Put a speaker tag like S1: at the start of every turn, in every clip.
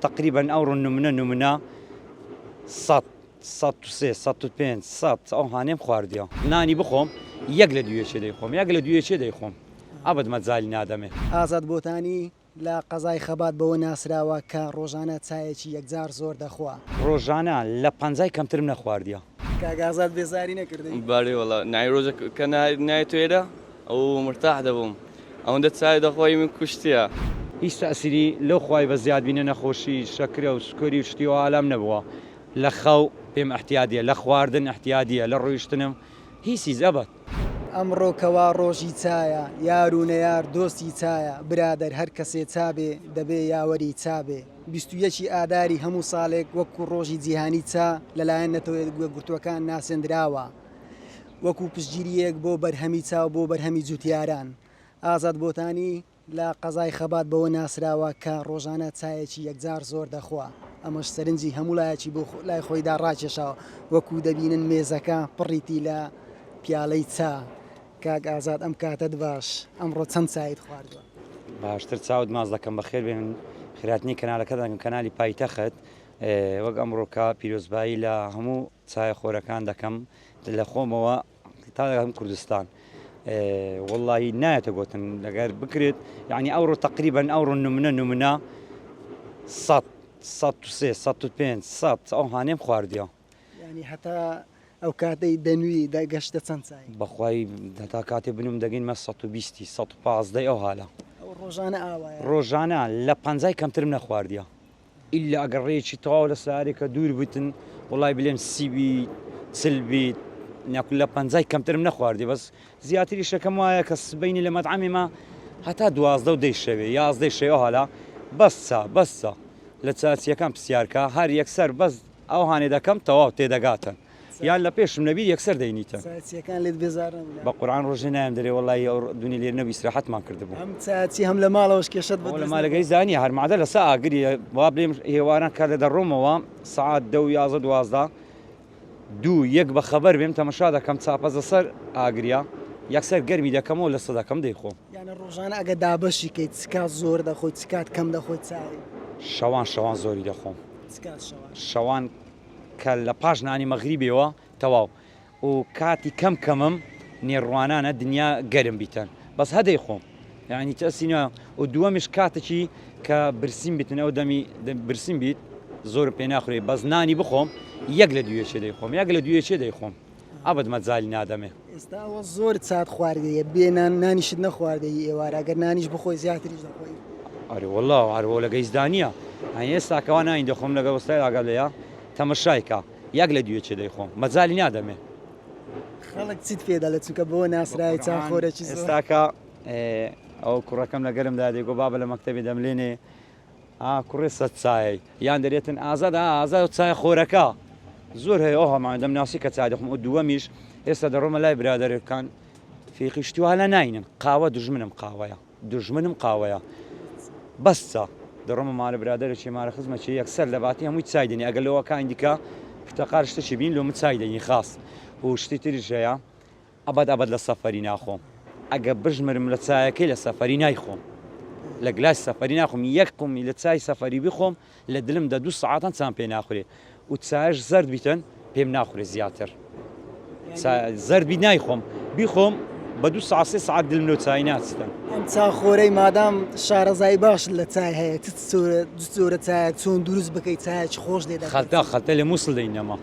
S1: تقريبا ئەوڕۆ نمونە 100 ئەو هانێم خواردیەوە نانی بخۆم یەک لە دوێچێ دەیخۆم یەک لە دوێچێ دەیخۆم ئەبد مەجای نادەمێ.
S2: ئازاد بۆتانی لە قەزای خەبات بەوە ناسراوە کە ڕۆژانە چایەکی یەکجار زۆر دەخوا.
S1: ڕۆژانە لە 50 کەمترم نەخواردیە.
S2: کاگازات بێزاری نەکردی؟
S3: بەڵێ وەڵا نای ڕۆژە کە نایێت توێرە ئەو مرتاح دەبووم ئەوەندە چای دەخۆی من کوشتیە.
S1: هیچ تەسیری لەو خوای بە زیادبینە نەخۆشی شەکرە و سکۆری و شتیەوە ئالام نەبووە. لە خەو پێم احتیادیە، لە خواردن احتیادیە، لە ڕۆیشتنم هیچی زەبەت.
S2: ئەمڕۆ کەوا ڕۆژی چایە، یار و نەیار دۆستی چایە، برادەر هەر کەسێ چابێ دەبێ یاوەری چابێ. 21 ئاداری هەموو ساڵێک وەکو ڕۆژی جیهانی چا لەلایەن نەتەوەیەک گورتوەکان ناسێنراوە، وەکو پشتگیریەک بۆ بەرهەمی چاو بۆ بەرهەمی جوتیاران. ئازاد بۆتانی لە قەزای خەبات بەوە ناسراوە کە ڕۆژانە چایەکی یەکجار زۆر دەخوا. ئەمەش سەرنجی هەموو لایەکی بۆ لای خۆیدا ڕاکێشاوە، وەکو دەبینن مێزەکە پڕیتی لە پیاڵەی چا. کاک ئازاد ئەم کاتت باش، ئەمڕۆ چەند چایت خواردووە؟
S1: باشتر چاوت ماز دەکەم بەخێر بێن خراردنی کەنالەکە دەکەم کەنالی پایتەخت وەک ئەمڕۆکە پیرۆزبایی لە هەموو چایە خۆرەکان دەکەم لە خۆمەوە تا دەکەم کوردستان. واللهی نایەتە گۆتن لەگەر بکرێت یعنی ئەوڕۆ تقریبا ئەوڕۆ نمونە 100 ئەو هانێم خواردیەوە.
S2: ینی هەتا ئەو کاتەی دەنووی دەگەشتە چەند چای؟
S1: بەخوای هەتا کاتێ بنوم دەگەینمە 115 ئەو حالە.
S2: ئەو ڕۆژانە ئاوایە؟
S1: ڕۆژانە لە 50 کەمترم نەخواردیە. ئیلا ئەگەر ڕێکی تەواو لە سارێکە دوور بتن وڵای بلێم سیبی چلبیت لە 50 کەمترم نەخواردی بەس زیاتری شەکەم وایە کە سبەینی لە مەطعەمێمە هەتا 12 و دەی شەوێ 11 شەوێ حالا بەسە لە چاچیەکان پرسیارکە هەر یەکسەر بەس ئەو هانێ دەکەم تەواو تێدەگاتن یان لە پێشم نەبی یەکسەر دەینیتە.
S2: چاچیەکان لێت بێزارن؟
S1: بە قورعان ڕۆژێ نایم دەرێ وەڵی ئەو دنیا لێر نەبی ئیسراحەتمان کردبوو.
S2: ئەم چاچی هەم لە ماڵەوەش کێشت بە
S1: لە مالەگەی زانی هەرمادە لە سا ئاگری وا بڵێم هێواران کە لە دەڕۆمەوە سعات 10 و 11 12 دوو یەک بە خەبەر بێم تەمەشا دەکەم چاپەزە سەر ئاگریا یەکسەر گەرمی دەکەمەوە لە سەدەکەم دەیخۆم.
S2: یانە ڕۆژانە ئەگە دابەشی کەیت چکات زۆر دەخۆیت چکات کەم دەخۆیت چاوی؟
S1: شەوان زۆری دەخۆم.
S2: چکات
S1: شەوان کە لە پاش نانی مەغریبێەوە تەواو و کاتی کەمم نێڕوانانە دنیا گەرم بیتەن بەس هەدەی خۆم یعنی تەسینە و دووەمیش کاتێکی کە برسیم بیتن ئەو دەمی برسیم بیت زۆر پێ ناخورێ بەس نانی بخۆم یەک لە دوێچێ دەیخۆم یەک لە دوێچێ دەیخۆم ئەبد مەجای نادەمێ.
S2: ئێستاوە زۆر چات خواردەیە بێنان نانیشت نەخواردەی ئێوارە ئەگەر نانیش بخۆی زیاتریش دەخۆی؟
S1: ئەرێ وەڵڵا هەروە لە گەیزدانیە ئێستاکەوا نانی دەخۆم لەگە وەستای ئاگەلەیە تەمەشایکە یەک لە دوێچێ دەیخۆم مەجای نادەمێ.
S2: خەڵک چیت پێدا لە چونکە بۆ ناسرای چاخۆرەی
S1: ئێستاکە ئەو کوڕەکەم لەگەرم دادێگۆ بابە لە مەکتەبی دەملێنێ کوڕێ سەد چای یان دەرێتن ئازاد چای خۆرەکە زۆر هەیە ئەو هەمان دەمناسی کە چای دەخۆم و دووەمیش ئێستا دەڕۆمە لای برادەرەکان فێقیشتیوا لە ناینن قاوە دژمنم قاوەیە بەسە دەڕۆمە ماڵە برادەرێکی مارە خزمەتی یەکسەر لە باتی هەمووی چای دەنی ئەگەر لەوەکە ئیندیکە پتەقار شتێکی بین لۆمە چای دەنی خاص و شتی تریش هەیە ئەبد لە سەفەری ناخۆم ئەگە بژمرم لە چایەکەی لە سەفەری نایخۆم لە گلاس سەفەری ناخۆم یەک قومی لە چای سەفەری بخۆم لە دلم دە 2 ساعتان چان پێ ناخورێ و چایش زەرد بیتن پێم ناخورێ زیاتر زەربی نایخۆم بیخۆم بە 2 ساعت 3 ساعت دلم لەو چای ناچتن.
S2: ئەم چاخۆرەی مادام شارەزای باش لە چای هەیە زۆرە چایە چۆن دروست بکەیت چایەکی خۆش لێ
S1: خەلتە لە مووسڵ دەینەمە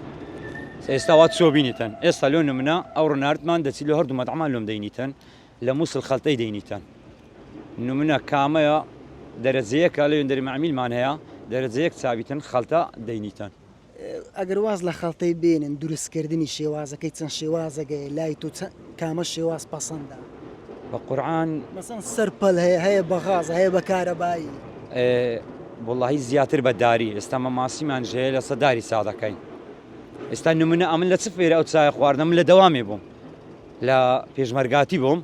S1: ئێستاوا چۆ بینیتن ئێستا لۆ نمونە ئەو ڕناردمان دەچی لە هەردوو مەطعەمان لۆم دەینیتن لە مووسڵ خەڵتەی دەینیتن نمونە کامەیە دەرەجەیەکە لە وێندەری مەعمیلمان هەیە دەرەجەیەک چاویتن خەڵتە دەینیتن.
S2: ئەگەر واز لە خەڵتەی بێنن دروستکردنی شێوازەکەی چەند شێوازەگەی لای تو کامە شێواز پەسەندە؟
S1: بە قورعان
S2: مەسەن سەرپەل هەیە بە غاز هەیە بە کارەبایی؟
S1: وڵڵاهی زیاتر بە داری ئێستا مەماسیمان ژەیە لە سەداری سادەکەین ئێستا نمونە ئەمن لە چ فێرە ئەو چای خواردنم لە دەوامێ بووم لە پێشمەرگاتی بووم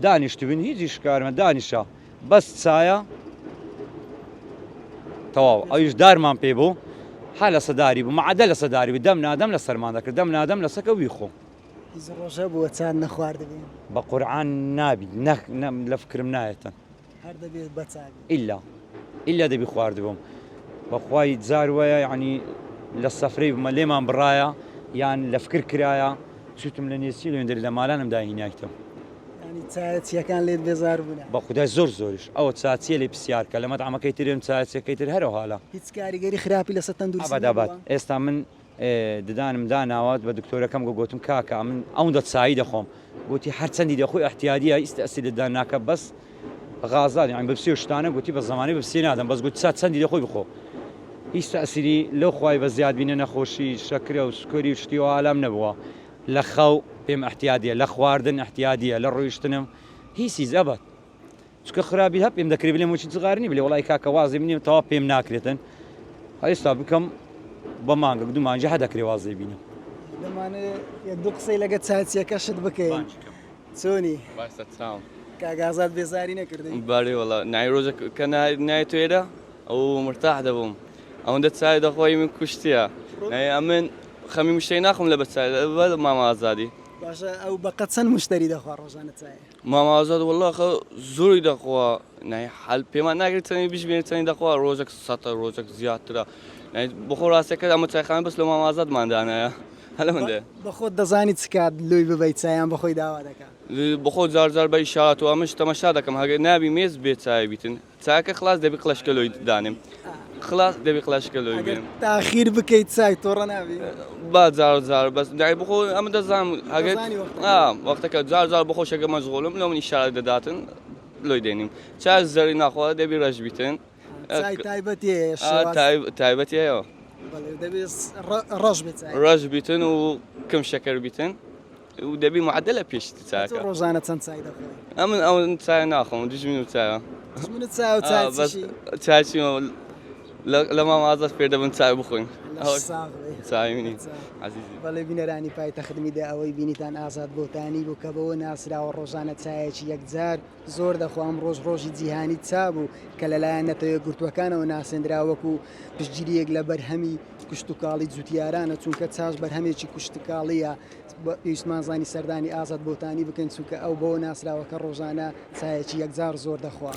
S1: دانیشتبوون هیچی شکارمە دانیشە بەس چایە تەواو ئەویش دارمان پێ بوو ها لە سەداری بوو مەعادە لە سەداری بوو دەم نادەم لە سەرمان دەکرد دەم نادەم لە سەکە وی خۆم.
S2: هیچ ڕۆژە بووە چان نەخواردبێن؟
S1: بە قورعان نابی لە فکرم نایەتن
S2: هەر دەبێت بە چاک
S1: ئیلا دەبی خواردبووم بەخوای جار وایە یعنی لە سەفرەی بمە لێمان بڕایە یان لە فکر کرایە چوتم لە نێسی لێندر لە مالانم داهیناکتم
S2: ینی چایەتیەکان لێت بێزار بوون
S1: بە خودای زۆریش ئەوە چاچیە لێ پرسیارکە لە مەتعەمەکەی ترێن چاچەکەی تر هەرە حاڵە
S2: هیچ کاریگەری خراپی لەسەر تەندروستی
S1: ئابات ئێستا من ددانم داناوات بە دکتۆرەکەم گوتم کاکە من ئەوەندە چایی دەخۆم گوتی هەرچەندی دەخۆی احتیادیە ئیستی لە داناکە بەس غازات یان بەپسی و شتانە گوتی بە زمانی بەپسی نادەم بەس گوتی چەندی دەخۆی بخۆ هیچ تەسیری لەو خوای بە زیادبینە نەخۆشی شەکرە و سکۆری و شتی و ئالام نەبووە لە خەو پێم احتیادیە لە خواردن احتیادیە لە ڕۆیشتنم هیچی زەبەت چکە خراپی هەب پێم دەکرێت بلێم وچی جغارنی بلێ وڵی کاکە وازی منیم تەوا پێم ناکرێتن هەستا بکەم بە مانگە دوو مانجە هەدەکرێ وازی بینم
S2: دەمانێت یەک دوو قسەی لەگە چاچیەکەشت بکەین چۆنی
S3: باشە چاوم
S2: کاگازات بێزاری نەکردی
S3: باری وڵا نای ڕۆژە کە نایەت توێرە ئەو مرتاح دەبووم ئەوەندە چای دەخۆی من کوشتیە ئەمن خەمی مشتری ناخم لە بەچای بە ماما ئازادی
S2: باشە ئەو بەقە چەند مشتری دەخوا ڕۆژانە چایە
S3: ماما ئازاد وڵا زۆری دەخوا حل پێمان ناگرێت چەندی بژبێنێت چەندی دەخوا ڕۆژێک سەتە ڕۆژێک زیاترە بخۆ ڕاستەکە ئەمە چایخانە بەس لە ماما ئازادماندانایە هەلە من دێ
S2: بە خۆت دەزانی چکات لۆی ببیت چایان بەخۆی داوا دەکات
S3: بخۆ جارجار بە ئیشارات و ئەمەش تەمەشا دەکەم هەگەر نابی مێز بێ چای بیتن چاکە خلاص دەبی قلەشکە لۆی دانیم خلاص دەبی قلەشکە لۆی بێنم
S2: تاخیر بکەیت چای تۆڕە نابی
S3: با جار بەس دای بخۆ ئەمە دەزانم هەگەر وەختەکە جار بخۆ شەکە مەشغوڵم لەو من ئیشارات دەداتن لۆی دێنیم چای زەری ناخوا دەبی ڕەش بیتن تایبەتیەوە ڕەش بیتن و کەم شەکەر بیتن و دەبی معدە لە پێشتی چاکە
S2: ڕۆژانە چەند چای دەخۆی
S3: ئەمن ئەو چای ناخۆم دژمن و چایە چاچی لە مام ئازاد پێ دەبن چای بخۆین چاوینی
S2: بەڵێ بینەرانی پایتەختمیدا ئەوەی بینیتان ئازاد بۆتانی بوو کە بەوە ناسراوە ڕۆژانە چایەکی یەکجار زۆر دەخوام ڕۆژی جیهانی چابوو کە لەلایەن نەتەوە گورتوەکانەوە ناسێنراوەکو پشتگیریەک لە بەرهەمی کوشتتوکاڵی جوتیارانە چونکە چاش بەرهەمێکی کوشتتکاڵیە پێویستمان زانی سەردانی ئازاد بۆتانی بکەین چونکە ئەو بەوە ناسراوەکە ڕۆژانە چایەکی یەکجار زۆر دەخوا.